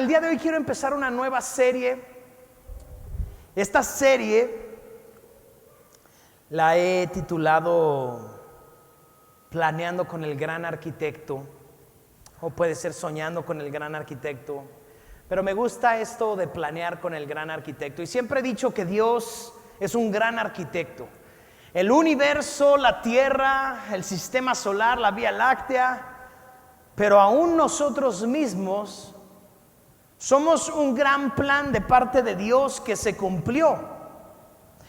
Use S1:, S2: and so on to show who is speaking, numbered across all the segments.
S1: el día de hoy quiero empezar una nueva serie. Esta serie la he titulado Planeando con el Gran Arquitecto, o puede ser Soñando con el Gran Arquitecto, pero me gusta esto de planear con el Gran Arquitecto. Y siempre he dicho que Dios es un gran arquitecto. El universo, la Tierra, el sistema solar, la Vía Láctea, pero aún nosotros mismos somos un gran plan de parte de Dios que se cumplió.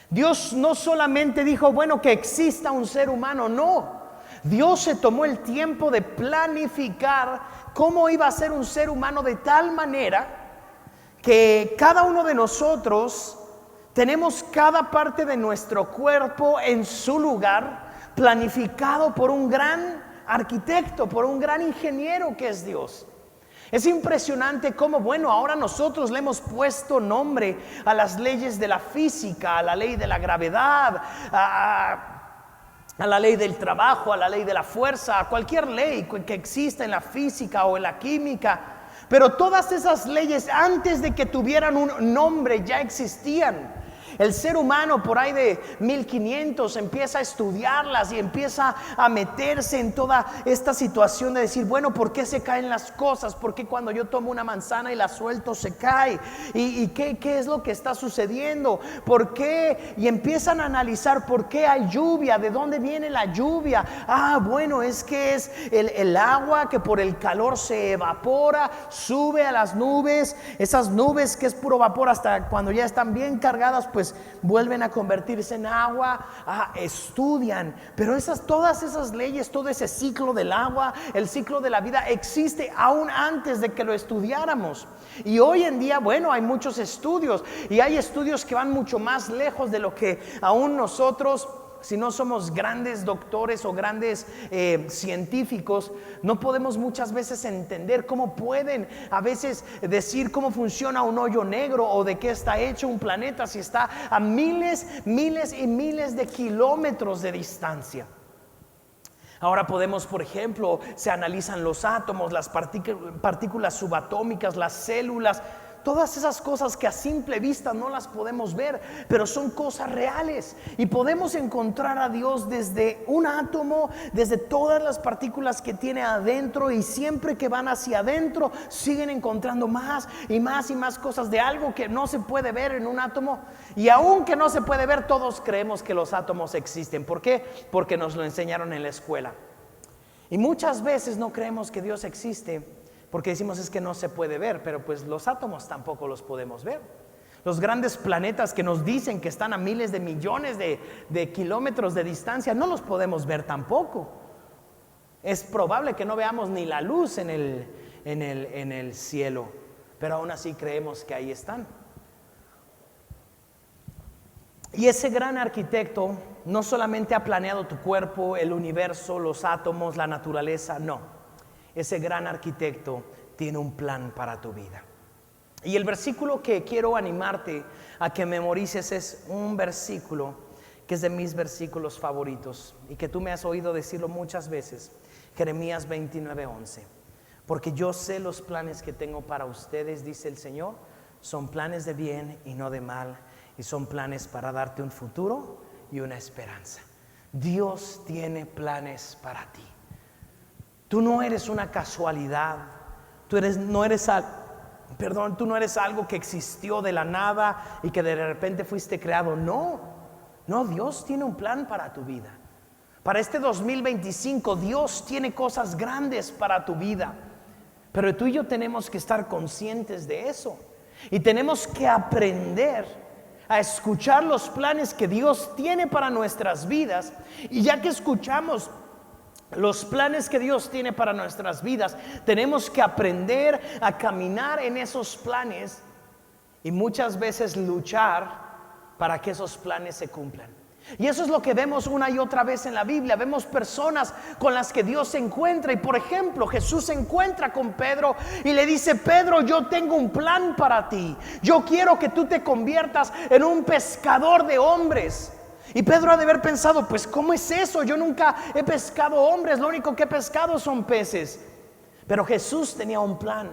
S1: Dios no solamente dijo, bueno, que exista un ser humano, no. Dios se tomó el tiempo de planificar cómo iba a ser un ser humano de tal manera que cada uno de nosotros tenemos cada parte de nuestro cuerpo en su lugar, planificado por un gran arquitecto, por un gran ingeniero que es Dios. Es impresionante cómo, bueno, ahora nosotros le hemos puesto nombre a las leyes de la física, a la ley de la gravedad, a la ley del trabajo, a la ley de la fuerza, a cualquier ley que exista en la física o en la química. Pero todas esas leyes, antes de que tuvieran un nombre, ya existían. El ser humano por ahí de 1500 empieza a estudiarlas y empieza a meterse en toda esta situación de decir, bueno, ¿por qué se caen las cosas? ¿Por qué cuando yo tomo una manzana y la suelto se cae? ¿Y qué es lo que está sucediendo? ¿Por qué? Y empiezan a analizar por qué hay lluvia, de dónde viene la lluvia. Bueno, es que es el agua que por el calor se evapora, sube a las nubes, esas nubes que es puro vapor hasta cuando ya están bien cargadas, pues vuelven a convertirse en agua. Estudian, pero todas esas leyes, todo ese ciclo del agua, el ciclo de la vida existe aún antes de que lo estudiáramos. Y hoy en día, bueno, hay muchos estudios y hay estudios que van mucho más lejos de lo que aún nosotros, si no somos grandes doctores o grandes científicos, no podemos muchas veces entender cómo pueden a veces decir cómo funciona un hoyo negro o de qué está hecho un planeta si está a miles y miles de kilómetros de distancia. Ahora podemos, por ejemplo, se analizan los átomos, las partículas subatómicas, las células. Todas esas cosas que a simple vista no las podemos ver, pero son cosas reales. Y podemos encontrar a Dios desde un átomo, desde todas las partículas que tiene adentro. Y siempre que van hacia adentro, siguen encontrando más y más y más cosas de algo que no se puede ver en un átomo. Y aunque no se puede ver, todos creemos que los átomos existen. ¿Por qué? Porque nos lo enseñaron en la escuela. Y muchas veces no creemos que Dios existe porque decimos es que no se puede ver, pero pues los átomos tampoco los podemos ver. Los grandes planetas que nos dicen que están a miles de millones de kilómetros de distancia, no los podemos ver tampoco. Es probable que no veamos ni la luz en el cielo, pero aún así creemos que ahí están. Y ese gran arquitecto no solamente ha planeado tu cuerpo, el universo, los átomos, la naturaleza, no. Ese gran arquitecto tiene un plan para tu vida. Y el versículo que quiero animarte a que memorices es un versículo que es de mis versículos favoritos y que tú me has oído decirlo muchas veces. Jeremías 29:11. Porque yo sé los planes que tengo para ustedes, dice el Señor, son planes de bien y no de mal, y son planes para darte un futuro y una esperanza. Dios tiene planes para ti. Tú no eres una casualidad, tú no eres algo que existió de la nada y que de repente fuiste creado. No, Dios tiene un plan para tu vida. Para este 2025 Dios tiene cosas grandes para tu vida, pero tú y yo tenemos que estar conscientes de eso y tenemos que aprender a escuchar los planes que Dios tiene para nuestras vidas. Y ya que escuchamos los planes que Dios tiene para nuestras vidas, tenemos que aprender a caminar en esos planes y muchas veces luchar para que esos planes se cumplan. Y eso es lo que vemos una y otra vez en la Biblia. Vemos personas con las que Dios se encuentra. Y por ejemplo, Jesús se encuentra con Pedro y le dice: Pedro, yo tengo un plan para ti. Yo quiero que tú te conviertas en un pescador de hombres. Y Pedro ha de haber pensado: pues ¿cómo es eso? Yo nunca he pescado hombres, lo único que he pescado son peces. Pero Jesús tenía un plan.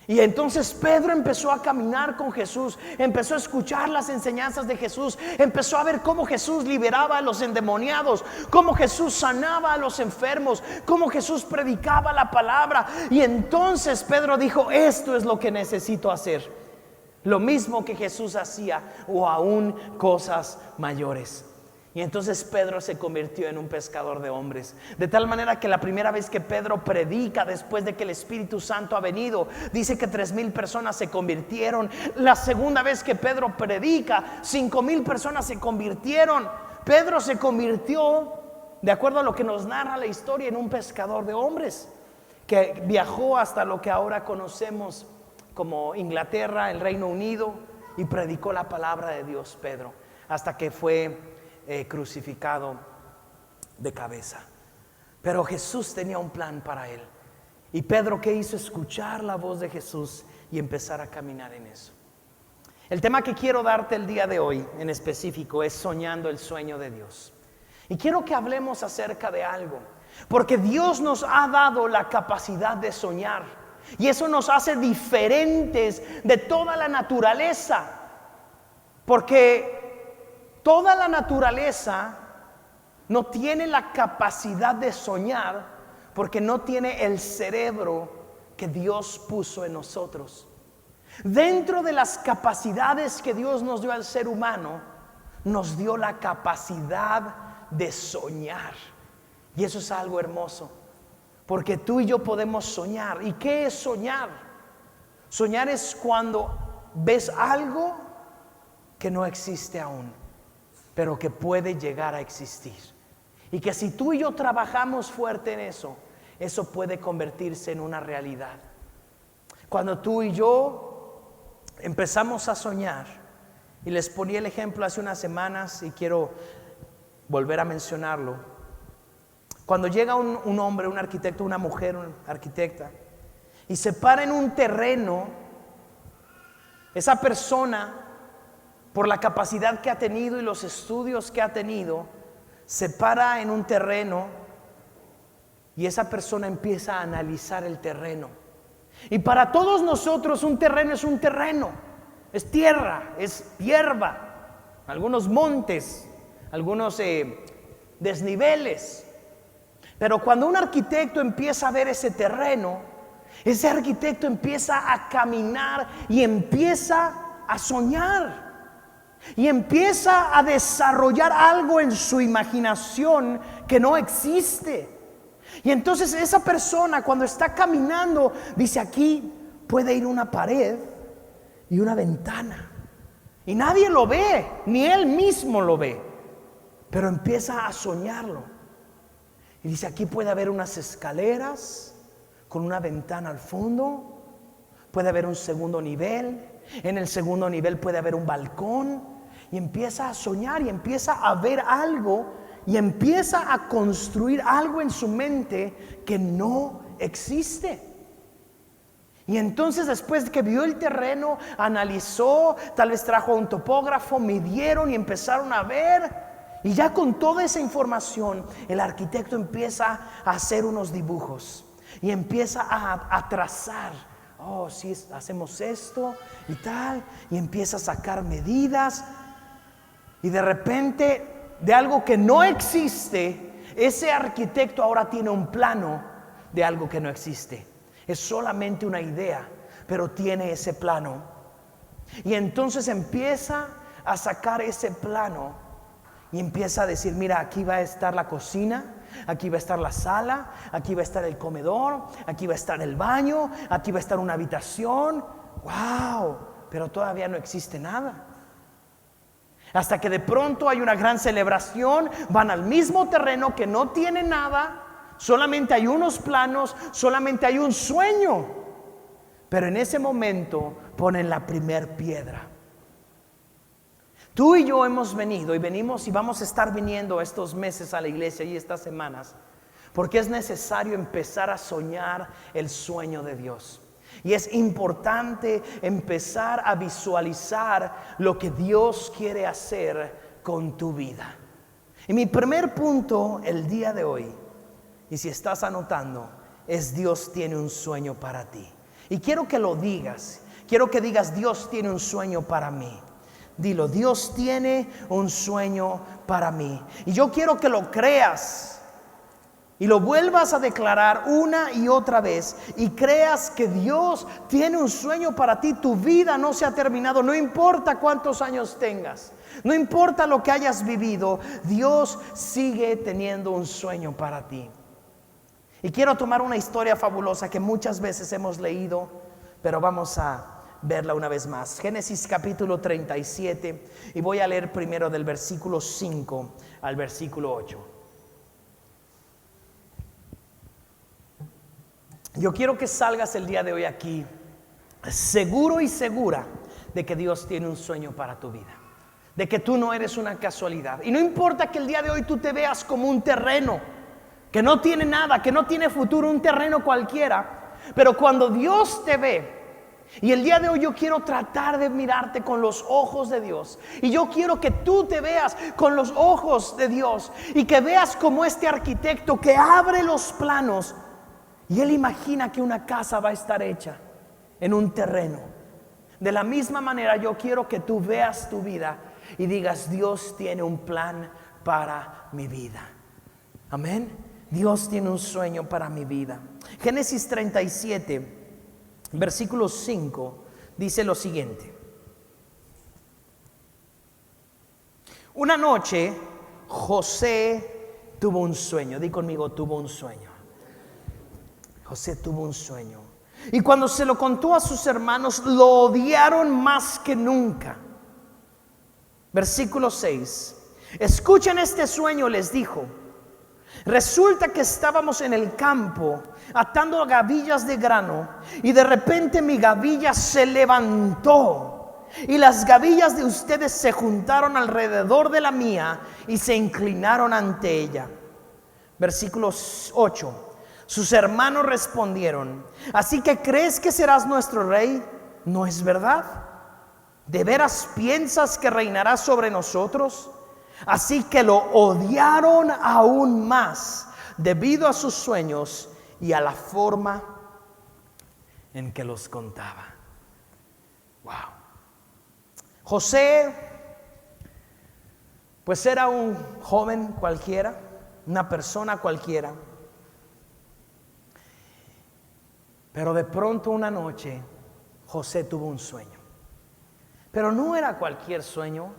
S1: Y entonces Pedro empezó a caminar con Jesús, empezó a escuchar las enseñanzas de Jesús, empezó a ver cómo Jesús liberaba a los endemoniados, cómo Jesús sanaba a los enfermos, cómo Jesús predicaba la palabra. Y entonces Pedro dijo: esto es lo que necesito hacer, lo mismo que Jesús hacía, o aún cosas mayores. Y entonces Pedro se convirtió en un pescador de hombres. De tal manera que la primera vez que Pedro predica, después de que el Espíritu Santo ha venido, dice que 3,000 personas se convirtieron. La segunda vez que Pedro predica, 5,000 personas se convirtieron. Pedro se convirtió, de acuerdo a lo que nos narra la historia, en un pescador de hombres, que viajó hasta lo que ahora conocemos como Inglaterra, el Reino Unido, y predicó la palabra de Dios, Pedro, hasta que fue crucificado de cabeza. Pero Jesús tenía un plan para él. Y Pedro, ¿qué hizo? Escuchar la voz de Jesús y empezar a caminar en eso. El tema que quiero darte el día de hoy en específico es soñando el sueño de Dios. Y quiero que hablemos acerca de algo, porque Dios nos ha dado la capacidad de soñar, y eso nos hace diferentes de toda la naturaleza, porque toda la naturaleza no tiene la capacidad de soñar, porque no tiene el cerebro que Dios puso en nosotros. Dentro de las capacidades que Dios nos dio al ser humano, nos dio la capacidad de soñar. Y eso es algo hermoso, porque tú y yo podemos soñar. ¿Y qué es soñar? Soñar es cuando ves algo que no existe aún, pero que puede llegar a existir. Y que si tú y yo trabajamos fuerte en eso, eso puede convertirse en una realidad. Cuando tú y yo empezamos a soñar, y les ponía el ejemplo hace unas semanas y quiero volver a mencionarlo. Cuando llega un hombre, un arquitecto, una mujer, una arquitecta, y se para en un terreno, esa persona, por la capacidad que ha tenido y los estudios que ha tenido, se para en un terreno y esa persona empieza a analizar el terreno. Y para todos nosotros un terreno es un terreno, es tierra, es hierba, algunos montes, algunos desniveles. Pero cuando un arquitecto empieza a ver ese terreno, ese arquitecto empieza a caminar y empieza a soñar. Y empieza a desarrollar algo en su imaginación que no existe. Y entonces esa persona, cuando está caminando, dice: aquí puede ir una pared y una ventana. Y nadie lo ve, ni él mismo lo ve, pero empieza a soñarlo. Y dice: aquí puede haber unas escaleras con una ventana al fondo. Puede haber un segundo nivel. En el segundo nivel puede haber un balcón. Y empieza a soñar y empieza a ver algo y empieza a construir algo en su mente que no existe. Y entonces, después de que vio el terreno, analizó, tal vez trajo a un topógrafo, midieron y empezaron a ver. Y ya con toda esa información, el arquitecto empieza a hacer unos dibujos y empieza a trazar. Oh, sí, hacemos esto y tal. Y empieza a sacar medidas. Y de repente, de algo que no existe, ese arquitecto ahora tiene un plano de algo que no existe. Es solamente una idea, pero tiene ese plano. Y entonces empieza a sacar ese plano y empieza a decir: mira, aquí va a estar la cocina, aquí va a estar la sala, aquí va a estar el comedor, aquí va a estar el baño, aquí va a estar una habitación. ¡Wow! Pero todavía no existe nada. Hasta que de pronto hay una gran celebración, van al mismo terreno que no tiene nada, solamente hay unos planos, solamente hay un sueño. Pero en ese momento ponen la primer piedra. Tú y yo hemos venido y venimos y vamos a estar viniendo estos meses a la iglesia y estas semanas, porque es necesario empezar a soñar el sueño de Dios. Y es importante empezar a visualizar lo que Dios quiere hacer con tu vida. Y mi primer punto el día de hoy, y si estás anotando, es: Dios tiene un sueño para ti. Y quiero que lo digas. Quiero que digas: Dios tiene un sueño para mí. Dilo: Dios tiene un sueño para mí. Y yo quiero que lo creas y lo vuelvas a declarar una y otra vez, y creas que Dios tiene un sueño para ti. Tu vida no se ha terminado, no importa cuántos años tengas, no importa lo que hayas vivido, Dios sigue teniendo un sueño para ti. Y quiero tomar una historia fabulosa que muchas veces hemos leído, pero vamos a verla una vez más. Génesis capítulo 37, y voy a leer primero del versículo 5 al versículo 8. Yo quiero que salgas el día de hoy aquí seguro y segura de que Dios tiene un sueño para tu vida, de que tú no eres una casualidad. Y no importa que el día de hoy tú te veas como un terreno que no tiene nada, que no tiene futuro, un terreno cualquiera, pero cuando Dios te ve, y el día de hoy yo quiero tratar de mirarte con los ojos de Dios, y yo quiero que tú te veas con los ojos de Dios, y que veas como este arquitecto que abre los planos y él imagina que una casa va a estar hecha en un terreno. De la misma manera yo quiero que tú veas tu vida y digas: Dios tiene un plan para mi vida. Amén. Dios tiene un sueño para mi vida. Génesis 37, versículo 5, dice lo siguiente: una noche José tuvo un sueño. Di conmigo: tuvo un sueño. José tuvo un sueño, y cuando se lo contó a sus hermanos, lo odiaron más que nunca. Versículo 6: escuchen este sueño, les dijo. Resulta que estábamos en el campo atando gavillas de grano, y de repente mi gavilla se levantó, y las gavillas de ustedes se juntaron alrededor de la mía y se inclinaron ante ella. Versículo 8: sus hermanos respondieron: ¿así que crees que serás nuestro rey? ¿No es verdad? ¿De veras piensas que reinarás sobre nosotros? Así que lo odiaron aún más debido a sus sueños y a la forma en que los contaba. Wow. José, pues era un joven cualquiera, una persona cualquiera. Pero de pronto una noche José tuvo un sueño. Pero no era cualquier sueño.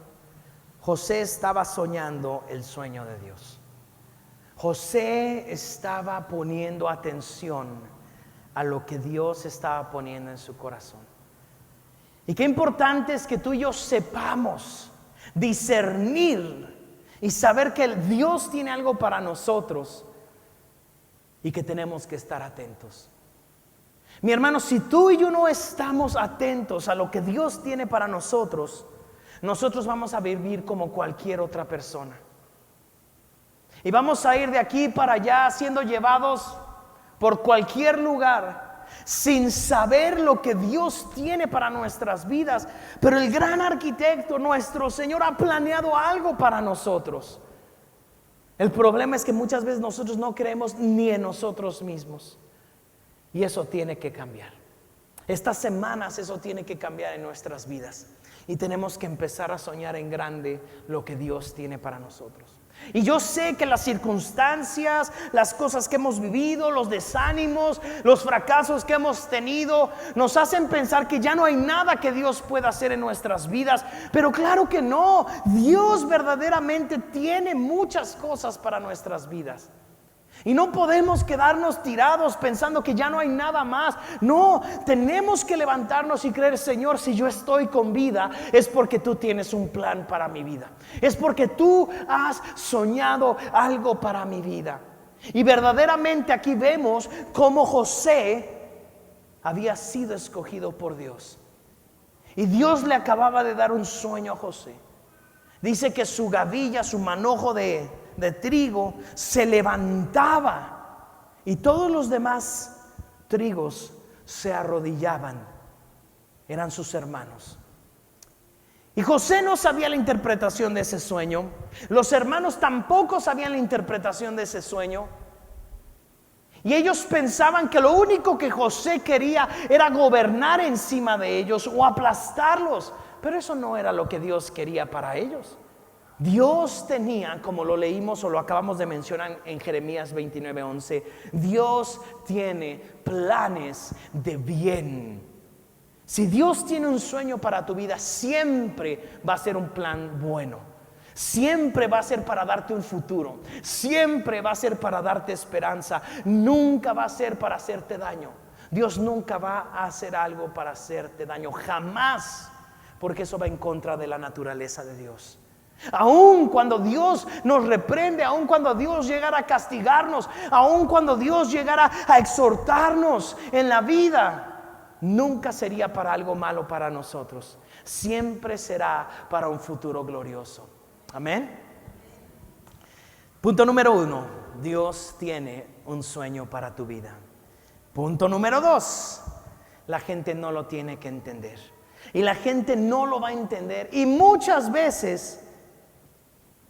S1: José estaba soñando el sueño de Dios. José estaba poniendo atención a lo que Dios estaba poniendo en su corazón. Y qué importante es que tú y yo sepamos discernir y saber que Dios tiene algo para nosotros y que tenemos que estar atentos. Mi hermano, si tú y yo no estamos atentos a lo que Dios tiene para nosotros, nosotros vamos a vivir como cualquier otra persona. Y vamos a ir de aquí para allá siendo llevados por cualquier lugar sin saber lo que Dios tiene para nuestras vidas. Pero el gran arquitecto, nuestro Señor, ha planeado algo para nosotros. El problema es que muchas veces nosotros no creemos ni en nosotros mismos. Y eso tiene que cambiar. Estas semanas eso tiene que cambiar en nuestras vidas. Y tenemos que empezar a soñar en grande lo que Dios tiene para nosotros. Y yo sé que las circunstancias, las cosas que hemos vivido, los desánimos, los fracasos que hemos tenido, nos hacen pensar que ya no hay nada que Dios pueda hacer en nuestras vidas. Pero claro que no. Dios verdaderamente tiene muchas cosas para nuestras vidas. Y no podemos quedarnos tirados pensando que ya no hay nada más. No, tenemos que levantarnos y creer: Señor, si yo estoy con vida, es porque tú tienes un plan para mi vida. Es porque tú has soñado algo para mi vida. Y verdaderamente aquí vemos cómo José había sido escogido por Dios. Y Dios le acababa de dar un sueño a José. Dice que su gavilla, su manojo de trigo se levantaba y todos los demás trigos se arrodillaban. Eran sus hermanos. Y José no sabía la interpretación de ese sueño. Los hermanos tampoco sabían la interpretación de ese sueño. Y ellos pensaban que lo único que José quería era gobernar encima de ellos o aplastarlos. Pero eso no era lo que Dios quería para ellos. Dios tenía, como lo leímos o lo acabamos de mencionar en Jeremías 29:11, Dios tiene planes de bien. Si Dios tiene un sueño para tu vida, siempre va a ser un plan bueno. Siempre va a ser para darte un futuro. Siempre va a ser para darte esperanza. Nunca va a ser para hacerte daño. Dios nunca va a hacer algo para hacerte daño. Jamás. Porque eso va en contra de la naturaleza de Dios. Aun cuando Dios nos reprende, aun cuando Dios llegara a castigarnos, aun cuando Dios llegara a exhortarnos en la vida, nunca sería para algo malo para nosotros. Siempre será para un futuro glorioso. Amén. Punto número 1, Dios tiene un sueño para tu vida. Punto número 2, la gente no lo tiene que entender. Y la gente no lo va a entender. Y muchas veces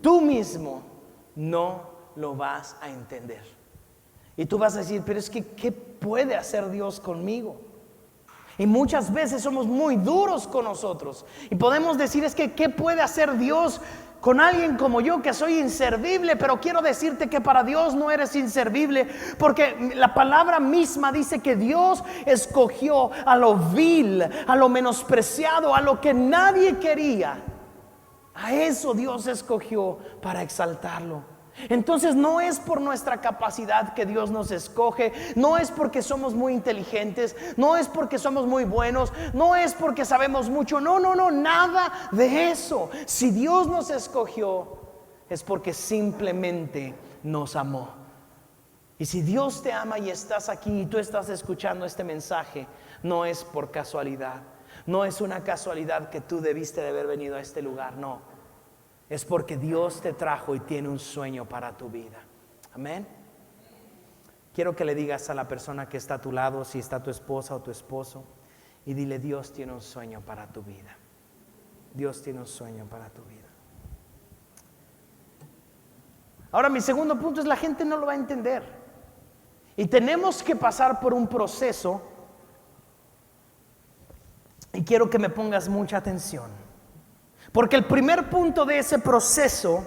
S1: tú mismo no lo vas a entender. Y tú vas a decir, pero es que ¿qué puede hacer Dios conmigo? Y muchas veces somos muy duros con nosotros. Y podemos decir, es que ¿qué puede hacer Dios con alguien como yo que soy inservible? Pero quiero decirte que para Dios no eres inservible, porque la palabra misma dice que Dios escogió a lo vil, a lo menospreciado, a lo que nadie quería. A eso Dios escogió para exaltarlo. Entonces no es por nuestra capacidad que Dios nos escoge, no es porque somos muy inteligentes, no es porque somos muy buenos, no es porque sabemos mucho, no, nada de eso. Si Dios nos escogió es porque simplemente nos amó. Y si Dios te ama y estás aquí y tú estás escuchando este mensaje, no es por casualidad, no es una casualidad que tú debiste de haber venido a este lugar, no. Es porque Dios te trajo y tiene un sueño para tu vida. Amén. Quiero que le digas a la persona que está a tu lado, si está tu esposa o tu esposo, y dile, Dios tiene un sueño para tu vida. Dios tiene un sueño para tu vida. Ahora, mi segundo punto es, la gente no lo va a entender. Y tenemos que pasar por un proceso. Y quiero que me pongas mucha atención. Porque el primer punto de ese proceso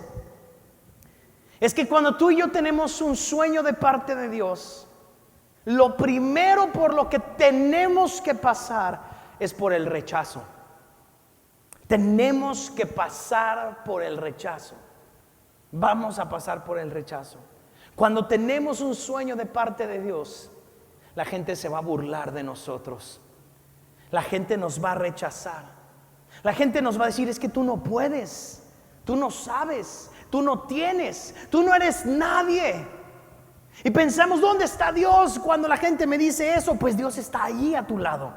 S1: es que cuando tú y yo tenemos un sueño de parte de Dios, lo primero por lo que tenemos que pasar es por el rechazo. Tenemos que pasar por el rechazo. Vamos a pasar por el rechazo. Cuando tenemos un sueño de parte de Dios, la gente se va a burlar de nosotros. La gente nos va a rechazar. La gente nos va a decir, es que tú no puedes, tú no sabes, tú no tienes, tú no eres nadie. Y pensamos, ¿dónde está Dios? Cuando la gente me dice eso, pues Dios está ahí a tu lado.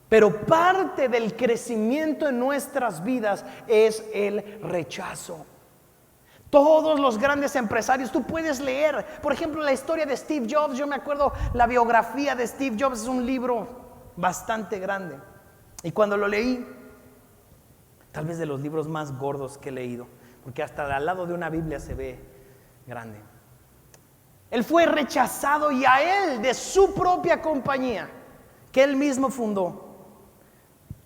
S1: Pero parte del crecimiento en nuestras vidas es el rechazo. Todos los grandes empresarios, tú puedes leer, por ejemplo, la historia de Steve Jobs. Yo me acuerdo, la biografía de Steve Jobs es un libro bastante grande. Y cuando lo leí, tal vez de los libros más gordos que he leído, porque hasta al lado de una Biblia se ve grande. Él fue rechazado y a él, de su propia compañía, que él mismo fundó,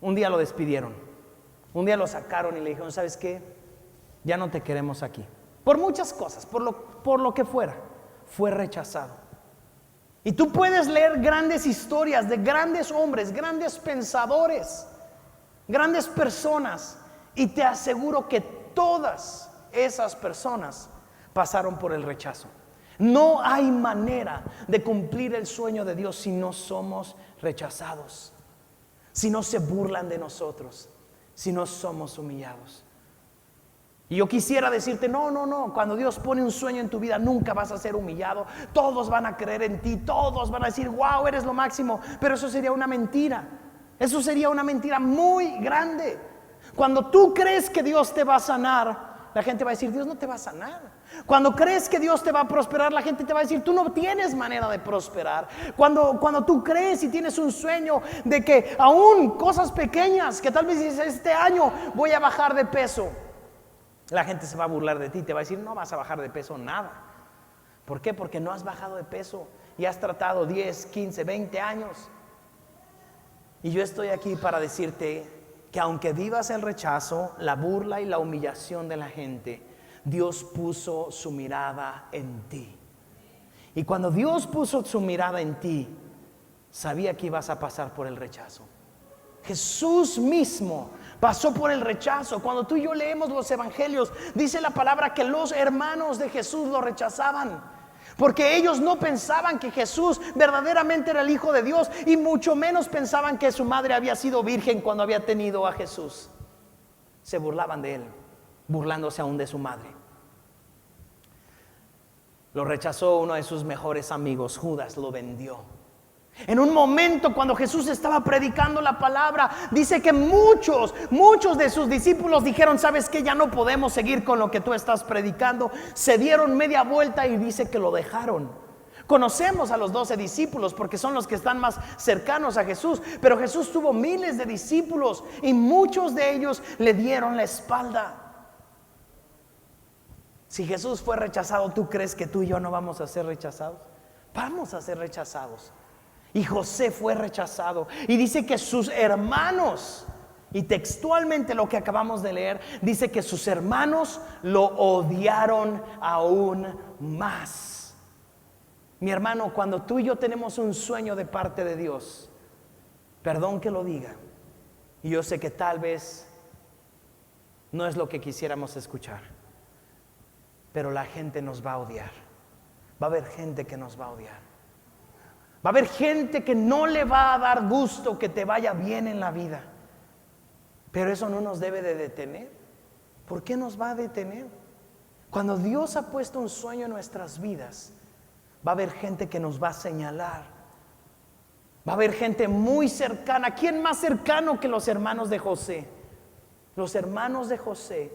S1: un día lo despidieron. Un día lo sacaron y le dijeron, ¿sabes qué? Ya no te queremos aquí. Por muchas cosas, por lo que fuera, fue rechazado. Y tú puedes leer grandes historias de grandes hombres, grandes pensadores, grandes personas, y te aseguro que todas esas personas pasaron por el rechazo. No hay manera de cumplir el sueño de Dios si no somos rechazados, si no se burlan de nosotros, si no somos humillados. Y yo quisiera decirte, no, cuando Dios pone un sueño en tu vida nunca vas a ser humillado. Todos van a creer en ti, todos van a decir, wow, eres lo máximo. Pero eso sería una mentira. Eso sería una mentira muy grande. Cuando tú crees que Dios te va a sanar, la gente va a decir, Dios no te va a sanar. Cuando crees que Dios te va a prosperar, la gente te va a decir, tú no tienes manera de prosperar. Cuando tú crees y tienes un sueño de que aún cosas pequeñas, que tal vez dices, este año voy a bajar de peso, la gente se va a burlar de ti, te va a decir, no vas a bajar de peso nada. ¿Por qué? Porque no has bajado de peso y has tratado 10, 15, 20 años. Y yo estoy aquí para decirte que aunque vivas el rechazo, la burla y la humillación de la gente, Dios puso su mirada en ti. Y cuando Dios puso su mirada en ti, sabía que ibas a pasar por el rechazo. Jesús mismo pasó por el rechazo. Cuando tú y yo leemos los evangelios, dice la palabra que los hermanos de Jesús lo rechazaban, porque ellos no pensaban que Jesús verdaderamente era el Hijo de Dios, y mucho menos pensaban que su madre había sido virgen cuando había tenido a Jesús. Se burlaban de él, burlándose aún de su madre. Lo rechazó uno de sus mejores amigos, Judas lo vendió. En un momento cuando Jesús estaba predicando la palabra, dice que muchos de sus discípulos dijeron: ¿sabes qué? Ya no podemos seguir con lo que tú estás predicando. Se dieron media vuelta y dice que lo dejaron. Conocemos a los 12 discípulos porque son los que están más cercanos a Jesús, pero Jesús tuvo miles de discípulos y muchos de ellos le dieron la espalda. Si Jesús fue rechazado, ¿tú crees que tú y yo no vamos a ser rechazados? Vamos a ser rechazados. Y José fue rechazado. Y dice que sus hermanos, y textualmente lo que acabamos de leer, dice que sus hermanos lo odiaron aún más. Mi hermano, cuando tú y yo tenemos un sueño de parte de Dios, perdón que lo diga, y yo sé que tal vez no es lo que quisiéramos escuchar, pero la gente nos va a odiar. Va a haber gente que nos va a odiar. Va a haber gente que no le va a dar gusto que te vaya bien en la vida. Pero eso no nos debe de detener. ¿Por qué nos va a detener? Cuando Dios ha puesto un sueño en nuestras vidas, va a haber gente que nos va a señalar. Va a haber gente muy cercana. ¿Quién más cercano que los hermanos de José? Los hermanos de José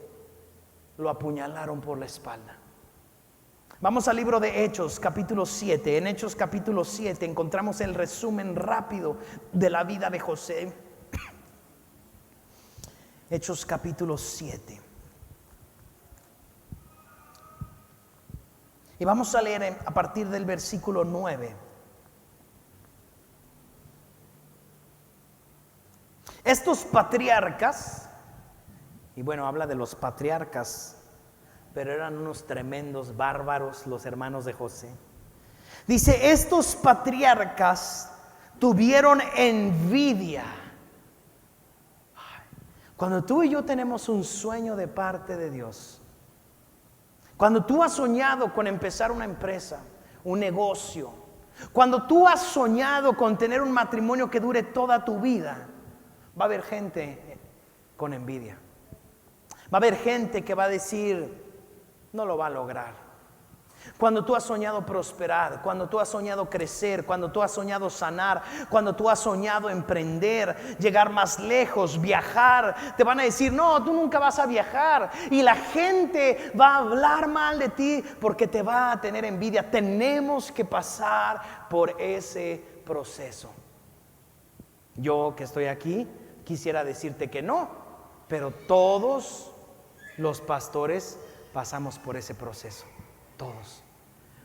S1: lo apuñalaron por la espalda. Vamos al libro de Hechos, capítulo 7. En Hechos, capítulo 7, encontramos el resumen rápido de la vida de José. Hechos, capítulo 7. Y vamos a leer a partir del versículo 9. Estos patriarcas, y bueno, habla de los patriarcas, pero eran unos tremendos bárbaros los hermanos de José. Dice: estos patriarcas tuvieron envidia. Cuando tú y yo tenemos un sueño de parte de Dios, cuando tú has soñado con empezar una empresa, un negocio, cuando tú has soñado con tener un matrimonio que dure toda tu vida, va a haber gente con envidia. Va a haber gente que va a decir: no lo va a lograr. Cuando tú has soñado prosperar, cuando tú has soñado crecer, cuando tú has soñado sanar, cuando tú has soñado emprender, llegar más lejos, viajar, te van a decir: no, tú nunca vas a viajar. Y la gente va a hablar mal de ti porque te va a tener envidia. Tenemos que pasar por ese proceso. Yo que estoy aquí quisiera decirte que no, pero todos los pastores pasamos por ese proceso, todos.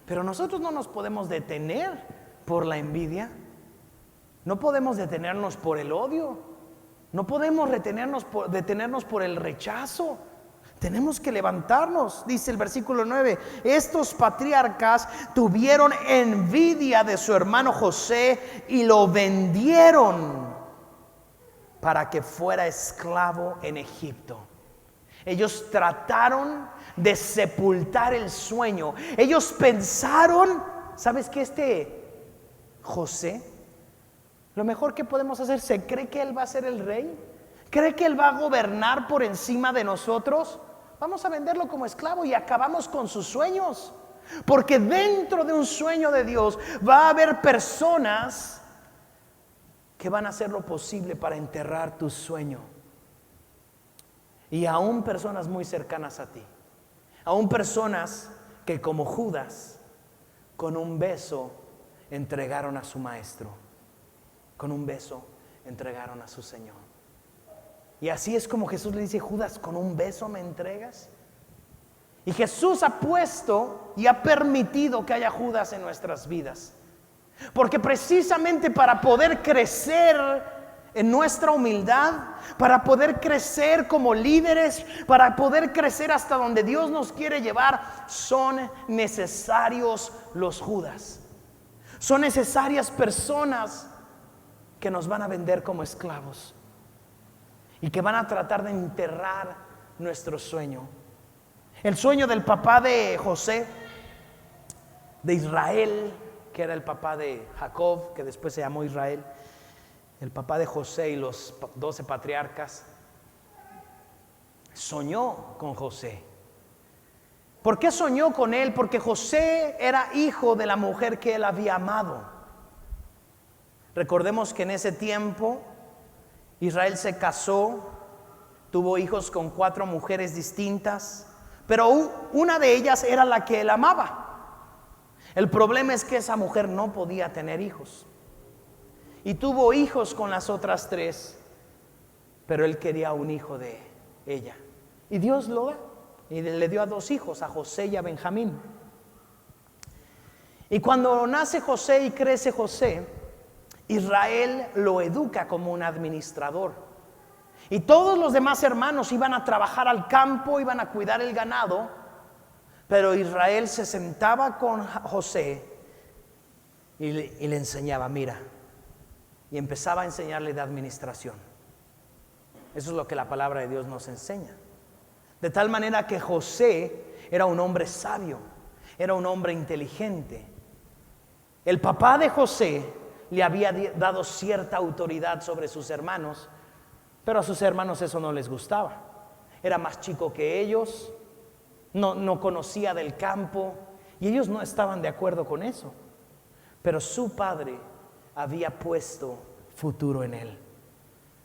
S1: Pero nosotros no nos podemos detener por la envidia. No podemos detenernos por el odio. No podemos detenernos por el rechazo. Tenemos que levantarnos. Dice el versículo 9: estos patriarcas tuvieron envidia de su hermano José y lo vendieron para que fuera esclavo en Egipto. Ellos trataron de sepultar el sueño. Ellos pensaron: ¿sabes qué? José, lo mejor que podemos hacer, ¿se cree que él va a ser el rey? ¿Cree que él va a gobernar por encima de nosotros? Vamos a venderlo como esclavo y acabamos con sus sueños. Porque dentro de un sueño de Dios va a haber personas que van a hacer lo posible para enterrar tu sueño. Y aún personas muy cercanas a ti. Aún personas que, como Judas, con un beso entregaron a su maestro. Con un beso entregaron a su Señor. Y así es como Jesús le dice: Judas, ¿con un beso me entregas? Y Jesús ha puesto y ha permitido que haya Judas en nuestras vidas. Porque precisamente para poder crecer en nuestra humildad, para poder crecer como líderes, para poder crecer hasta donde Dios nos quiere llevar, son necesarios los Judas. Son necesarias personas que nos van a vender como esclavos y que van a tratar de enterrar nuestro sueño. El sueño del papá de José, de Israel, que era el papá de Jacob, que después se llamó Israel, el papá de José y los 12 patriarcas, soñó con José. ¿Por qué soñó con él? Porque José era hijo de la mujer que él había amado. Recordemos que en ese tiempo Israel se casó, tuvo hijos con 4 mujeres distintas, pero una de ellas era la que él amaba. El problema es que esa mujer no podía tener hijos y tuvo hijos con las otras 3, pero él quería un hijo de ella y Dios lo da y le dio a 2 hijos, a José y a Benjamín. Y cuando nace José y crece José, Israel lo educa como un administrador. Y todos los demás hermanos iban a trabajar al campo, iban a cuidar el ganado, pero Israel se sentaba con José y le enseñaba, mira, y empezaba a enseñarle de administración. Eso es lo que la palabra de Dios nos enseña. De tal manera que José era un hombre sabio, era un hombre inteligente. El papá de José le había dado cierta autoridad sobre sus hermanos, pero a sus hermanos eso no les gustaba. Era más chico que ellos, no conocía del campo y ellos no estaban de acuerdo con eso. Pero su padre había puesto futuro en él.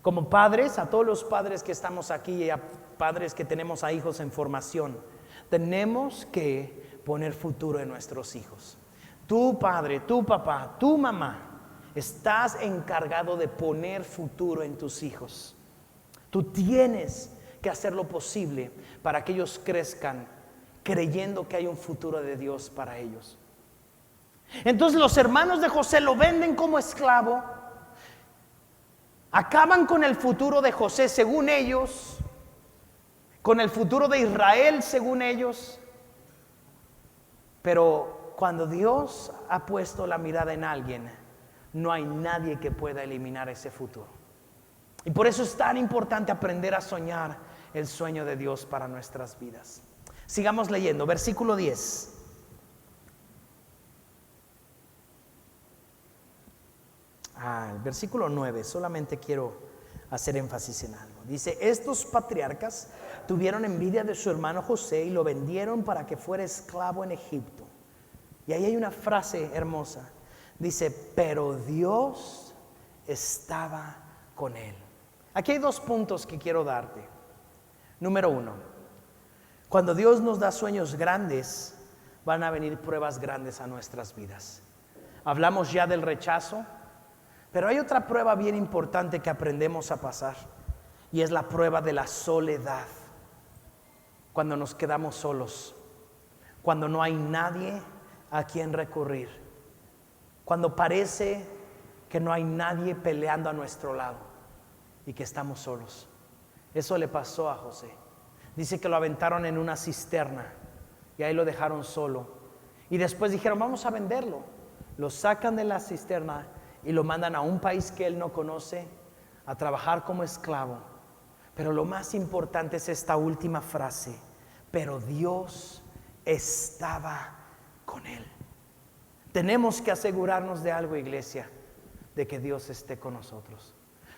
S1: Como padres, a todos los padres que estamos aquí y a padres que tenemos a hijos en formación, tenemos que poner futuro en nuestros hijos. Tu padre, tu papá, tu mamá, estás encargado de poner futuro en tus hijos. Tú tienes que hacer lo posible para que ellos crezcan creyendo que hay un futuro de Dios para ellos. Entonces los hermanos de José lo venden como esclavo, acaban con el futuro de José según ellos, con el futuro de Israel según ellos. Pero cuando Dios ha puesto la mirada en alguien, no hay nadie que pueda eliminar ese futuro. Y por eso es tan importante aprender a soñar el sueño de Dios para nuestras vidas. Sigamos leyendo, versículo 10. El versículo 9, solamente quiero hacer énfasis en algo. Dice, estos patriarcas tuvieron envidia de su hermano José y lo vendieron para que fuera esclavo en Egipto. Y ahí hay una frase hermosa. Dice, pero Dios estaba con él. Aquí hay 2 puntos que quiero darte. Número 1, cuando Dios nos da sueños grandes, van a venir pruebas grandes a nuestras vidas. Hablamos ya del rechazo, pero hay otra prueba bien importante que aprendemos a pasar, y es la prueba de la soledad. Cuando nos quedamos solos, cuando no hay nadie a quien recurrir, cuando parece que no hay nadie peleando a nuestro lado y que estamos solos. Eso le pasó a José. Dice que lo aventaron en una cisterna y ahí lo dejaron solo. Y después dijeron, vamos a venderlo. Lo sacan de la cisterna y lo mandan a un país que él no conoce a trabajar como esclavo. Pero lo más importante es esta última frase, pero Dios estaba con él. Tenemos que asegurarnos de algo, iglesia, de que Dios esté con nosotros.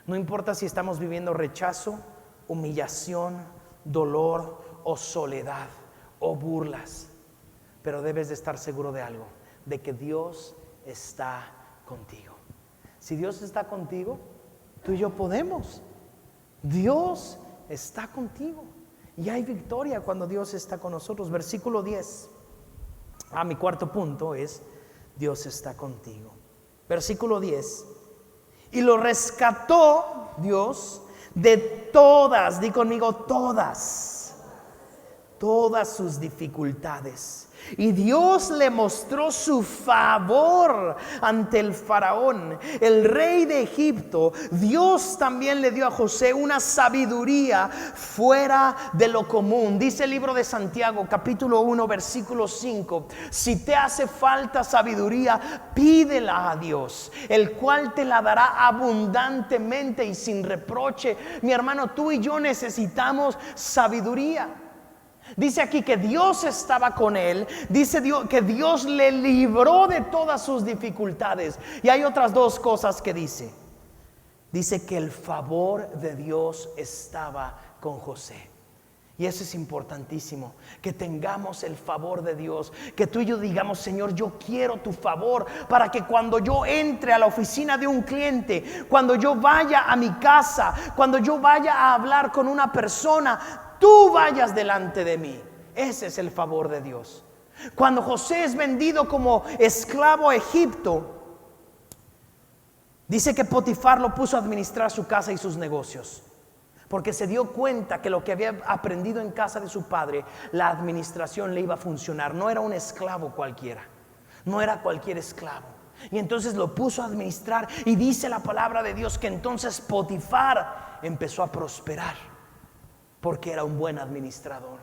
S1: No importa si estamos viviendo rechazo, humillación, dolor o soledad o burlas, pero debes de estar seguro de algo, de que Dios está contigo. Si Dios está contigo, tú y yo podemos. Dios está contigo y hay victoria cuando Dios está con nosotros. Versículo 10. Mi cuarto punto es, Dios está contigo. Versículo 10. Y lo rescató Dios de todas, di conmigo, todas todas sus dificultades. Y Dios le mostró su favor ante el faraón, el rey de Egipto. Dios también le dio a José una sabiduría fuera de lo común. Dice el libro de Santiago, capítulo 1, versículo 5: si te hace falta sabiduría, pídela a Dios, el cual te la dará abundantemente y sin reproche. Mi hermano, tú y yo necesitamos sabiduría. Dice aquí que Dios estaba con él. Dice que Dios le libró de todas sus dificultades. Y hay otras dos cosas que dice. Dice que el favor de Dios estaba con José. Y eso es importantísimo, que tengamos el favor de Dios, que tú y yo digamos: Señor, yo quiero tu favor, para que cuando yo entre a la oficina de un cliente, cuando yo vaya a mi casa, cuando yo vaya a hablar con una persona, tú vayas delante de mí. Ese es el favor de Dios. Cuando José es vendido como esclavo a Egipto, dice que Potifar lo puso a administrar su casa y sus negocios, porque se dio cuenta que lo que había aprendido en casa de su padre, la administración le iba a funcionar. No era un esclavo cualquiera, no era cualquier esclavo. Y entonces lo puso a administrar, y dice la palabra de Dios que entonces Potifar empezó a prosperar, porque era un buen administrador,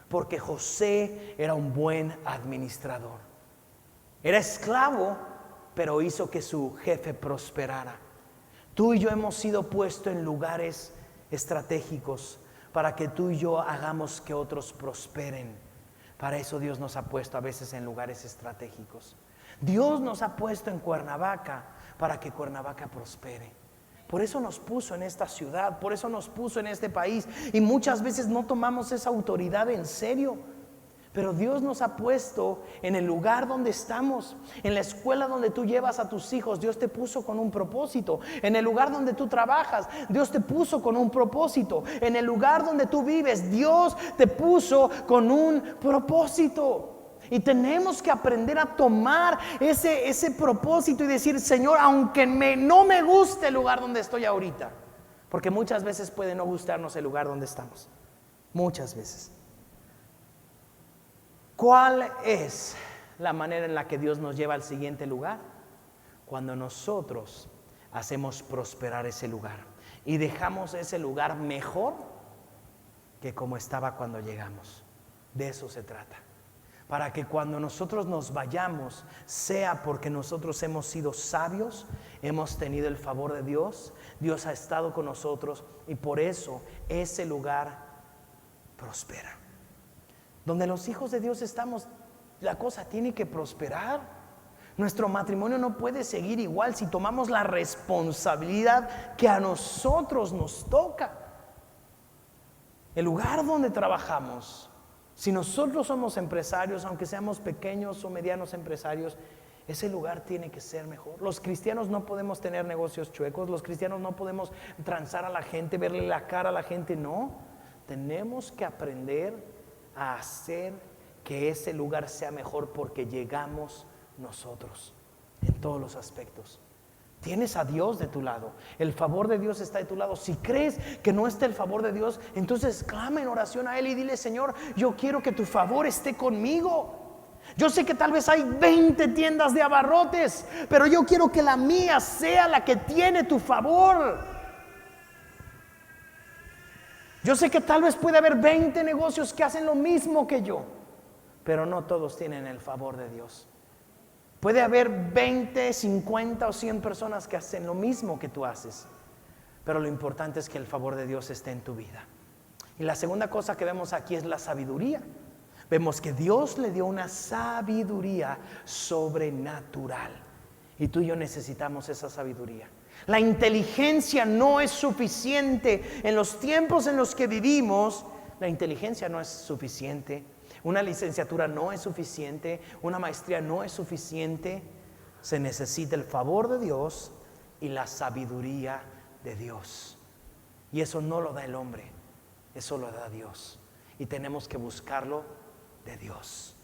S1: porque José era un buen administrador. Era esclavo, pero hizo que su jefe prosperara. Tú y yo hemos sido puestos en lugares estratégicos para que tú y yo hagamos que otros prosperen. Para eso Dios nos ha puesto a veces en lugares estratégicos. Dios nos ha puesto en Cuernavaca para que Cuernavaca prospere. Por eso nos puso en esta ciudad, por eso nos puso en este país. Y muchas veces no tomamos esa autoridad en serio. Pero Dios nos ha puesto en el lugar donde estamos, en la escuela donde tú llevas a tus hijos. Dios te puso con un propósito. En el lugar donde tú trabajas, Dios te puso con un propósito. En el lugar donde tú vives, Dios te puso con un propósito. Y tenemos que aprender a tomar ese propósito y decir: Señor, aunque no me guste el lugar donde estoy ahorita, porque muchas veces puede no gustarnos el lugar donde estamos, muchas veces. ¿Cuál es la manera en la que Dios nos lleva al siguiente lugar? Cuando nosotros hacemos prosperar ese lugar y dejamos ese lugar mejor que como estaba cuando llegamos. De eso se trata. Para que cuando nosotros nos vayamos, sea porque nosotros hemos sido sabios, hemos tenido el favor de Dios, Dios ha estado con nosotros, y por eso ese lugar prospera. Donde los hijos de Dios estamos, la cosa tiene que prosperar. Nuestro matrimonio no puede seguir igual si tomamos la responsabilidad que a nosotros nos toca. El lugar donde trabajamos, si nosotros somos empresarios, aunque seamos pequeños o medianos empresarios, ese lugar tiene que ser mejor. Los cristianos no podemos tener negocios chuecos. Los cristianos no podemos transar a la gente, verle la cara a la gente. No, tenemos que aprender a hacer que ese lugar sea mejor, porque llegamos nosotros en todos los aspectos. Tienes a Dios de tu lado, el favor de Dios está de tu lado. Si crees que no está el favor de Dios, entonces clama en oración a Él y dile: Señor, yo quiero que tu favor esté conmigo. Yo sé que tal vez hay 20 tiendas de abarrotes, pero yo quiero que la mía sea la que tiene tu favor. Yo sé que tal vez puede haber 20 negocios que hacen lo mismo que yo, pero no todos tienen el favor de Dios. Puede haber 20, 50 o 100 personas que hacen lo mismo que tú haces, pero lo importante es que el favor de Dios esté en tu vida. Y la segunda cosa que vemos aquí es la sabiduría. Vemos que Dios le dio una sabiduría sobrenatural, y tú y yo necesitamos esa sabiduría. La inteligencia no es suficiente. En los tiempos en los que vivimos, la inteligencia no es suficiente. Una licenciatura no es suficiente, una maestría no es suficiente. Se necesita el favor de Dios y la sabiduría de Dios. Y eso no lo da el hombre, eso lo da Dios. Y tenemos que buscarlo de Dios.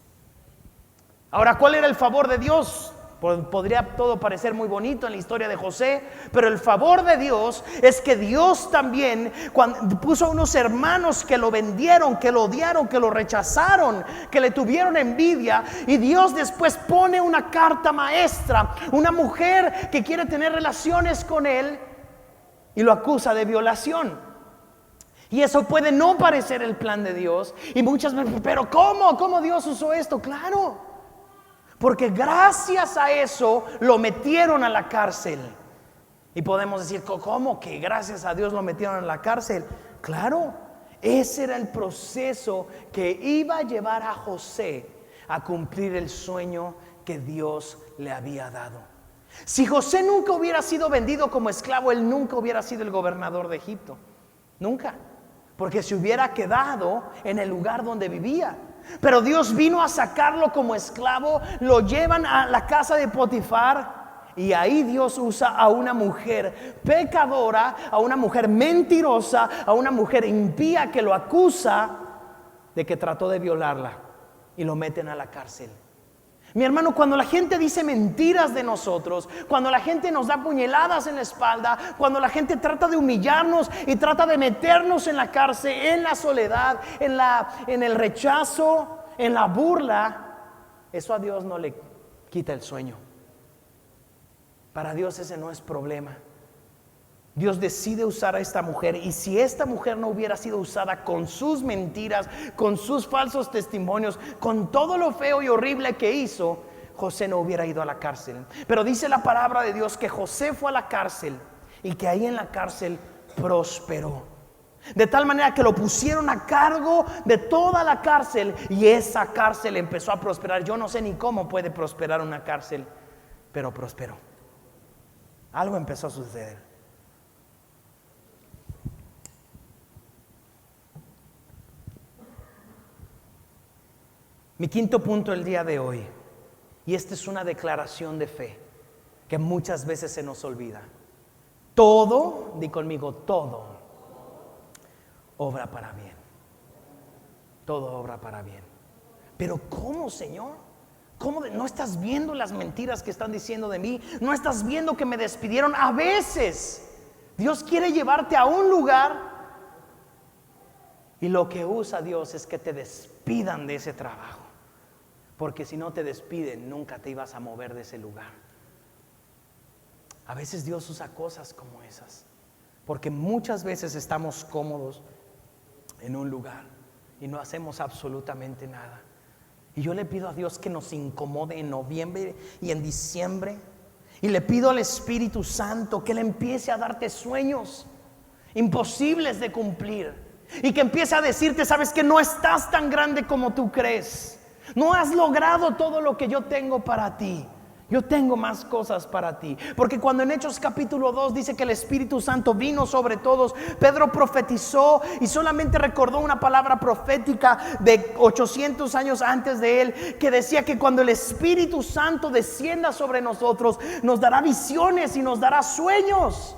S1: Ahora, ¿cuál era el favor de Dios? Podría todo parecer muy bonito en la historia de José, pero el favor de Dios es que Dios también cuando puso a unos hermanos que lo vendieron, que lo odiaron, que lo rechazaron, que le tuvieron envidia, y Dios después pone una carta maestra, una mujer que quiere tener relaciones con él y lo acusa de violación. Y eso puede no parecer el plan de Dios, y muchas veces, pero ¿cómo Dios usó esto? Claro, porque gracias a eso lo metieron a la cárcel. Y podemos decir, ¿cómo que gracias a Dios lo metieron a la cárcel? Claro, ese era el proceso que iba a llevar a José a cumplir el sueño que Dios le había dado. Si José nunca hubiera sido vendido como esclavo, él nunca hubiera sido el gobernador de Egipto. Nunca. Porque se hubiera quedado en el lugar donde vivía. Pero Dios vino a sacarlo como esclavo, lo llevan a la casa de Potifar, y ahí Dios usa a una mujer pecadora, a una mujer mentirosa, a una mujer impía que lo acusa de que trató de violarla, y lo meten a la cárcel. Mi hermano, cuando la gente dice mentiras de nosotros, cuando la gente nos da puñaladas en la espalda, cuando la gente trata de humillarnos y trata de meternos en la cárcel, en la soledad, en el rechazo, en la burla, eso a Dios no le quita el sueño. Para Dios ese no es problema. Dios decide usar a esta mujer, y si esta mujer no hubiera sido usada con sus mentiras, con sus falsos testimonios, con todo lo feo y horrible que hizo, José no hubiera ido a la cárcel. Pero dice la palabra de Dios que José fue a la cárcel y que ahí en la cárcel prosperó. De tal manera que lo pusieron a cargo de toda la cárcel, y esa cárcel empezó a prosperar. Yo no sé ni cómo puede prosperar una cárcel, pero prosperó. Algo empezó a suceder. Mi quinto punto el día de hoy, y esta es una declaración de fe que muchas veces se nos olvida. Todo, di conmigo, todo obra para bien. Todo obra para bien. Pero ¿cómo, Señor? ¿Cómo? ¿No estás viendo las mentiras que están diciendo de mí? ¿No estás viendo que me despidieron? A veces Dios quiere llevarte a un lugar, y lo que usa Dios es que te despidan de ese trabajo. Porque si no te despiden, nunca te ibas a mover de ese lugar. A veces Dios usa cosas como esas, porque muchas veces estamos cómodos en un lugar y no hacemos absolutamente nada. Y yo le pido a Dios que nos incomode en noviembre y en diciembre. Y le pido al Espíritu Santo que Él empiece a darte sueños imposibles de cumplir, y que empiece a decirte, sabes que no estás tan grande como tú crees. No has logrado todo lo que yo tengo para ti. Yo tengo más cosas para ti. Porque cuando en Hechos capítulo 2 dice que el Espíritu Santo vino sobre todos, Pedro profetizó y solamente recordó una palabra profética de 800 años antes de él, que decía que cuando el Espíritu Santo descienda sobre nosotros, nos dará visiones y nos dará sueños.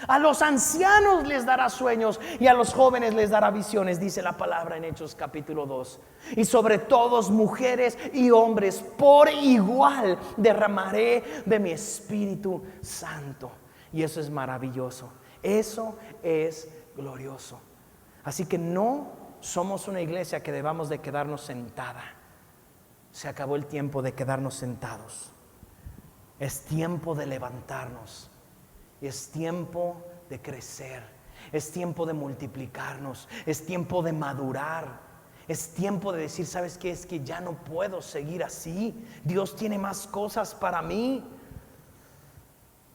S1: A los ancianos les dará sueños y a los jóvenes les dará visiones, dice la palabra en Hechos capítulo 2. Y sobre todos, mujeres y hombres, por igual derramaré de mi Espíritu Santo. Y eso es maravilloso. Eso es glorioso. Así que no somos una iglesia que debamos de quedarnos sentada. Se acabó el tiempo de quedarnos sentados. Es tiempo de levantarnos. Es tiempo de crecer, es tiempo de multiplicarnos, es tiempo de madurar, es tiempo de decir, ¿sabes qué? Es que ya no puedo seguir así. Dios tiene más cosas para mí.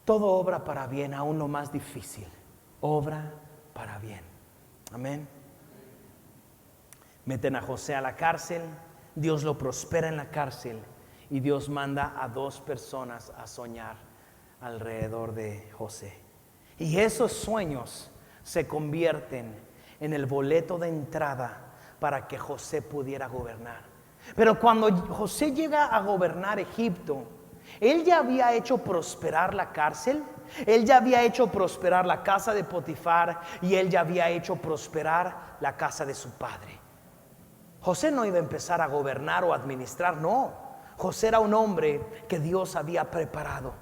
S1: Todo obra para bien, aún lo más difícil, obra para bien. Amén. Meten a José a la cárcel, Dios lo prospera en la cárcel, y Dios manda a 2 personas a soñar alrededor de José. Y esos sueños se convierten en el boleto de entrada para que José pudiera gobernar. Pero cuando José llega a gobernar Egipto, él ya había hecho prosperar la cárcel, él ya había hecho prosperar la casa de Potifar, y él ya había hecho prosperar la casa de su padre. José no iba a empezar a gobernar o administrar, no. José era un hombre que Dios había preparado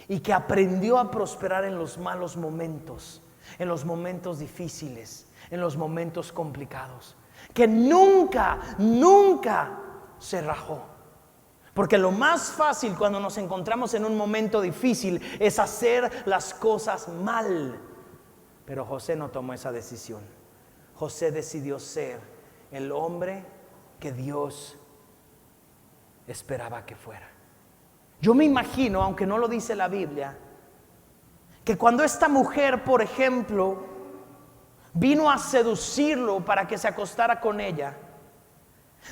S1: y que aprendió a prosperar en los malos momentos, en los momentos difíciles, en los momentos complicados, que nunca se rajó. Porque lo más fácil cuando nos encontramos en un momento difícil es hacer las cosas mal. Pero José no tomó esa decisión. José decidió ser el hombre que Dios esperaba que fuera. Yo me imagino, aunque no lo dice la Biblia, que cuando esta mujer, por ejemplo, vino a seducirlo para que se acostara con ella,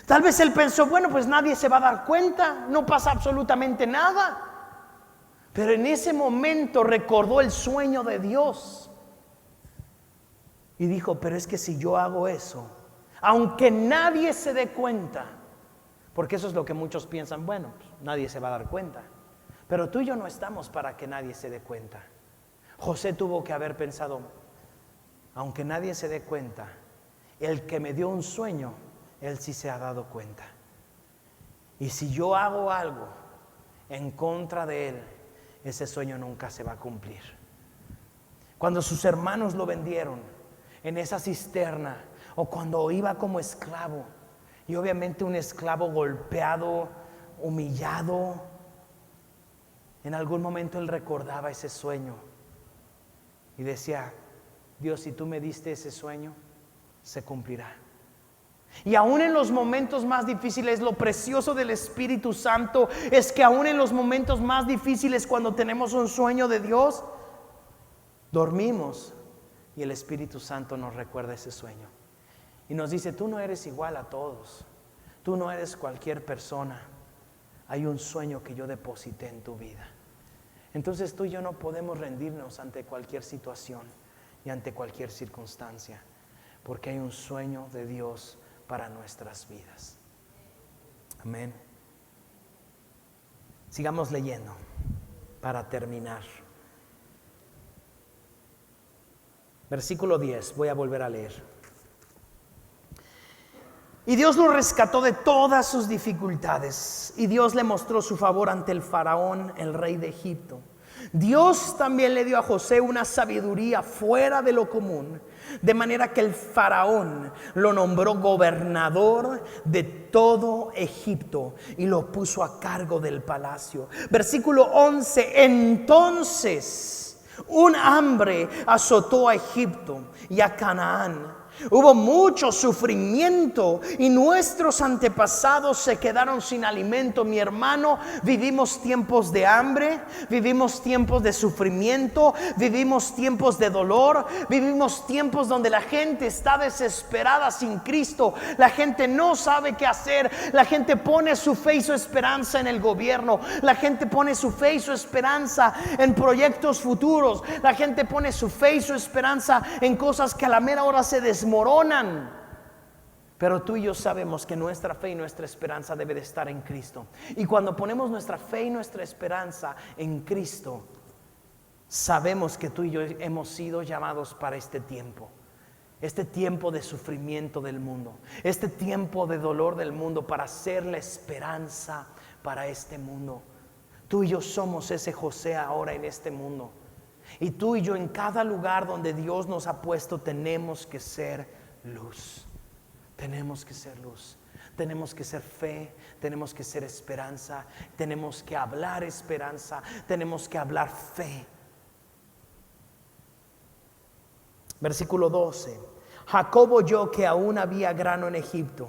S1: tal vez él pensó, bueno, pues nadie se va a dar cuenta, no pasa absolutamente nada. Pero en ese momento recordó el sueño de Dios y dijo, pero es que si yo hago eso, aunque nadie se dé cuenta, porque eso es lo que muchos piensan, bueno, pues nadie se va a dar cuenta, pero tú y yo no estamos para que nadie se dé cuenta. José tuvo que haber pensado, aunque nadie se dé cuenta, el que me dio un sueño, él sí se ha dado cuenta. Y si yo hago algo en contra de él, ese sueño nunca se va a cumplir. Cuando sus hermanos lo vendieron en esa cisterna, o cuando iba como esclavo, y obviamente un esclavo golpeado, humillado, en algún momento él recordaba ese sueño y decía, Dios, si tú me diste ese sueño, se cumplirá. Y aún en los momentos más difíciles, lo precioso del Espíritu Santo es que aún en los momentos más difíciles, cuando tenemos un sueño de Dios, dormimos y el Espíritu Santo nos recuerda ese sueño y nos dice, tú no eres igual a todos, tú no eres cualquier persona, hay un sueño que yo deposité en tu vida. Entonces tú y yo no podemos rendirnos ante cualquier situación y ante cualquier circunstancia, porque hay un sueño de Dios para nuestras vidas. Amén. Sigamos leyendo para terminar. Versículo 10, voy a volver a leer. Y Dios lo rescató de todas sus dificultades, y Dios le mostró su favor ante el faraón, el rey de Egipto. Dios también le dio a José una sabiduría fuera de lo común, de manera que el faraón lo nombró gobernador de todo Egipto y lo puso a cargo del palacio. Versículo 11, entonces un hambre azotó a Egipto y a Canaán. Hubo mucho sufrimiento y nuestros antepasados se quedaron sin alimento. Mi hermano, vivimos tiempos de hambre, vivimos tiempos de sufrimiento, vivimos tiempos de dolor, vivimos tiempos donde la gente está desesperada sin Cristo. La gente no sabe qué hacer, la gente pone su fe y su esperanza en el gobierno, la gente pone su fe y su esperanza en proyectos futuros, la gente pone su fe y su esperanza en cosas que a la mera hora se desmoronan. Pero tú y yo sabemos que nuestra fe y nuestra esperanza debe de estar en Cristo. Y cuando ponemos nuestra fe y nuestra esperanza en Cristo, sabemos que tú y yo hemos sido llamados para este tiempo de sufrimiento del mundo, este tiempo de dolor del mundo, para ser la esperanza para este mundo. Tú y yo somos ese José ahora en este mundo. Y tú y yo en cada lugar donde Dios nos ha puesto tenemos que ser luz. Tenemos que ser luz. Tenemos que ser fe. Tenemos que ser esperanza. Tenemos que hablar esperanza. Tenemos que hablar fe. Versículo 12. Jacob oyó que aún había grano en Egipto,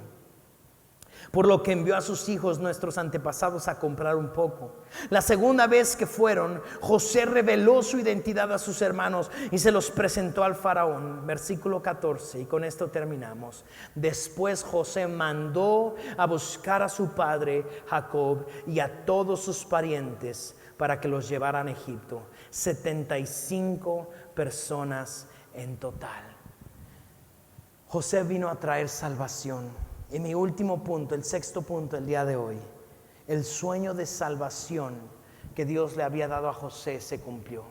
S1: por lo que envió a sus hijos, nuestros antepasados, a comprar un poco. La segunda vez que fueron, José reveló su identidad a sus hermanos y se los presentó al faraón. Versículo 14, y con esto terminamos. Después José mandó a buscar a su padre Jacob y a todos sus parientes para que los llevaran a Egipto. 75 personas en total. José vino a traer salvación. Y mi último punto, el sexto punto el día de hoy, el sueño de salvación que Dios le había dado a José se cumplió.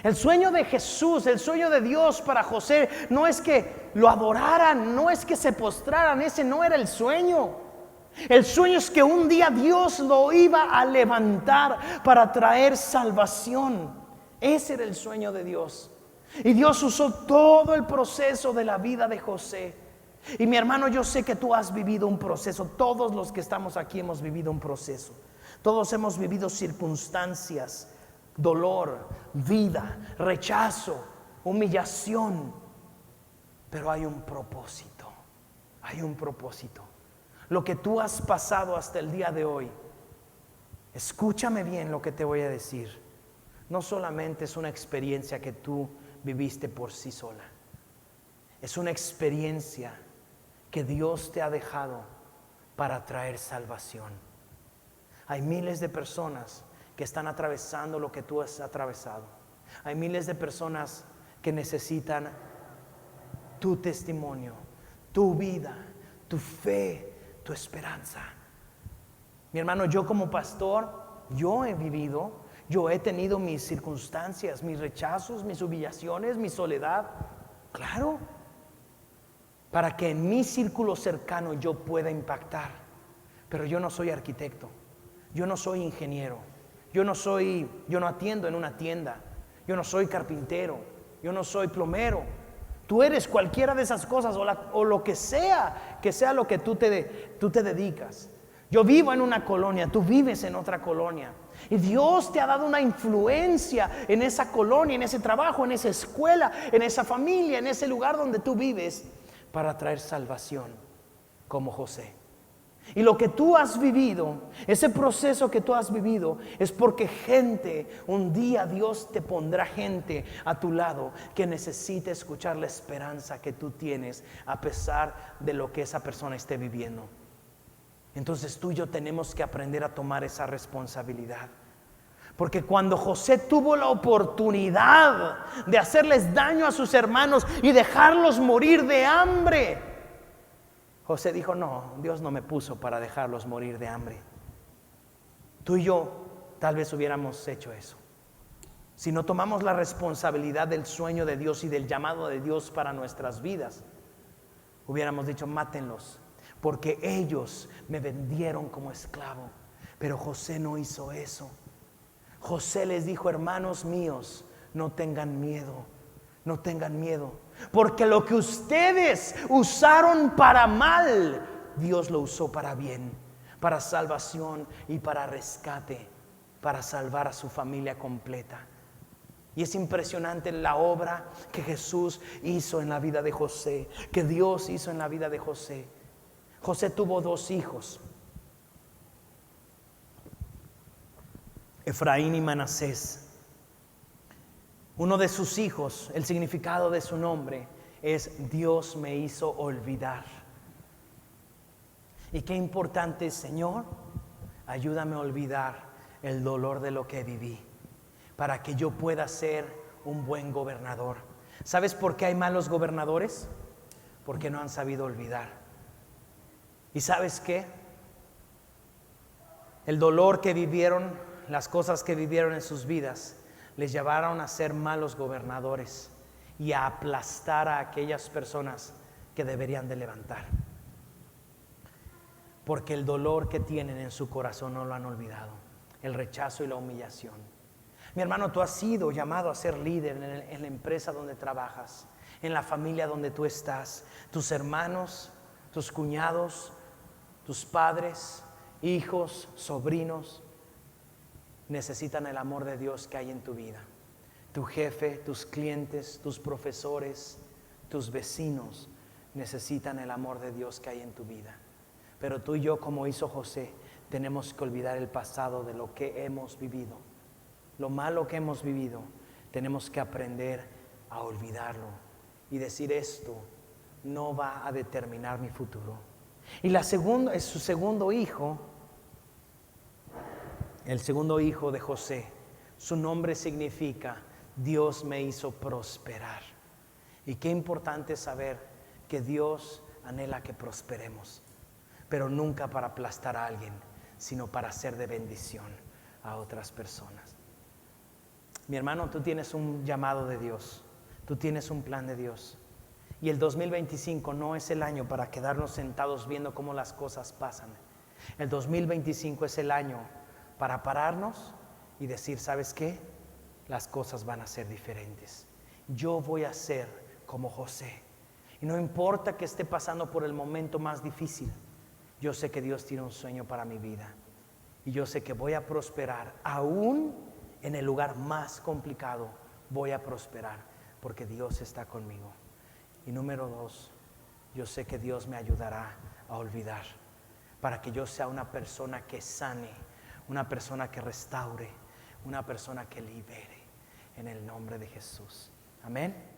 S1: El sueño de Jesús, el sueño de Dios para José no es que lo adoraran, no es que se postraran, ese no era el sueño. El sueño es que un día Dios lo iba a levantar para traer salvación. Ese era el sueño de Dios. Y Dios usó todo el proceso de la vida de José. Y mi hermano, yo sé que tú has vivido un proceso. Todos los que estamos aquí hemos vivido un proceso. Todos hemos vivido circunstancias, dolor, vida, rechazo, humillación. Pero hay un propósito. Hay un propósito. Lo que tú has pasado hasta el día de hoy, escúchame bien lo que te voy a decir. No solamente es una experiencia que tú viviste por sí sola. Es una experiencia que Dios te ha dejado para traer salvación. Hay miles de personas que están atravesando lo que tú has atravesado. Hay miles de personas que necesitan tu testimonio, tu vida, tu fe, tu esperanza. Mi hermano, yo como pastor, yo he tenido mis circunstancias, mis rechazos, mis humillaciones, mi soledad. Claro, para que en mi círculo cercano yo pueda impactar. Pero yo no soy arquitecto, yo no soy ingeniero, yo no atiendo en una tienda, yo no soy carpintero, yo no soy plomero. Tú eres cualquiera de esas cosas o lo que sea lo que tú te dedicas. Yo vivo en una colonia, tú vives en otra colonia. Y Dios te ha dado una influencia en esa colonia, en ese trabajo, en esa escuela, en esa familia, en ese lugar donde tú vives, para traer salvación, como José. Y lo que tú has vivido, ese proceso que tú has vivido, es porque un día Dios te pondrá gente a tu lado que necesite escuchar la esperanza que tú tienes a pesar de lo que esa persona esté viviendo. Entonces tú y yo tenemos que aprender a tomar esa responsabilidad. Porque cuando José tuvo la oportunidad de hacerles daño a sus hermanos y dejarlos morir de hambre, José dijo: no, Dios no me puso para dejarlos morir de hambre. Tú y yo tal vez hubiéramos hecho eso. Si no tomamos la responsabilidad del sueño de Dios y del llamado de Dios para nuestras vidas, hubiéramos dicho: mátenlos, porque ellos me vendieron como esclavo. Pero José no hizo eso. José les dijo: hermanos míos, no tengan miedo, no tengan miedo. Porque lo que ustedes usaron para mal, Dios lo usó para bien, para salvación y para rescate, para salvar a su familia completa. Y es impresionante la obra que Jesús hizo en la vida de José, que Dios hizo en la vida de José. José tuvo 2 hijos, Efraín y Manasés. Uno de sus hijos, el significado de su nombre es: Dios me hizo olvidar. Y qué importante es: Señor, ayúdame a olvidar el dolor de lo que viví, para que yo pueda ser un buen gobernador. ¿Sabes por qué hay malos gobernadores? Porque no han sabido olvidar. ¿Y sabes qué? El dolor que vivieron, las cosas que vivieron en sus vidas, les llevaron a ser malos gobernadores y a aplastar a aquellas personas que deberían de levantar. Porque el dolor que tienen en su corazón no lo han olvidado, el rechazo y la humillación. Mi hermano, tú has sido llamado a ser líder en la empresa donde trabajas, en la familia donde tú estás. Tus hermanos, tus cuñados, tus padres, hijos, sobrinos necesitan el amor de Dios que hay en tu vida. Tu jefe, tus clientes, tus profesores, tus vecinos necesitan el amor de Dios que hay en tu vida. Pero tú y yo, como hizo José, tenemos que olvidar el pasado de lo que hemos vivido. Lo malo que hemos vivido, tenemos que aprender a olvidarlo y decir: esto no va a determinar mi futuro. Y es su segundo hijo. El segundo hijo de José, su nombre significa: Dios me hizo prosperar. Y qué importante saber que Dios anhela que prosperemos, pero nunca para aplastar a alguien, sino para ser de bendición a otras personas. Mi hermano, tú tienes un llamado de Dios, tú tienes un plan de Dios. Y el 2025 no es el año para quedarnos sentados viendo cómo las cosas pasan. El 2025 es el año para pararnos y decir, ¿sabes qué? Las cosas van a ser diferentes. Yo voy a ser como José. Y no importa que esté pasando por el momento más difícil, yo sé que Dios tiene un sueño para mi vida. Y yo sé que voy a prosperar, aún en el lugar más complicado, voy a prosperar, porque Dios está conmigo. Y número 2, yo sé que Dios me ayudará a olvidar, para que yo sea una persona que sane, una persona que restaure, una persona que libere, en el nombre de Jesús. Amén.